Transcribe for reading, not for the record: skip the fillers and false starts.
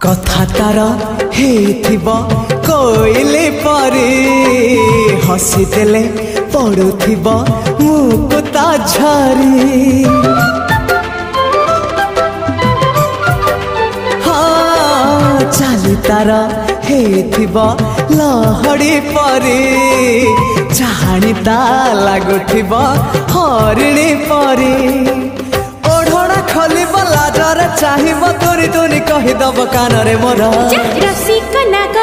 कथा तार हेथिबो कोइले परे हसी देले पड़ुथिबो मुकुता झरी हाँ चाली तार हेथिबो लहड़ी परे चाहणीता लागुथिबो हरिणी परे ओढ़ना खोलिबो लाजरे चाहिबो तोरी तोरी कहिदब कानरे मोर रसिक नाग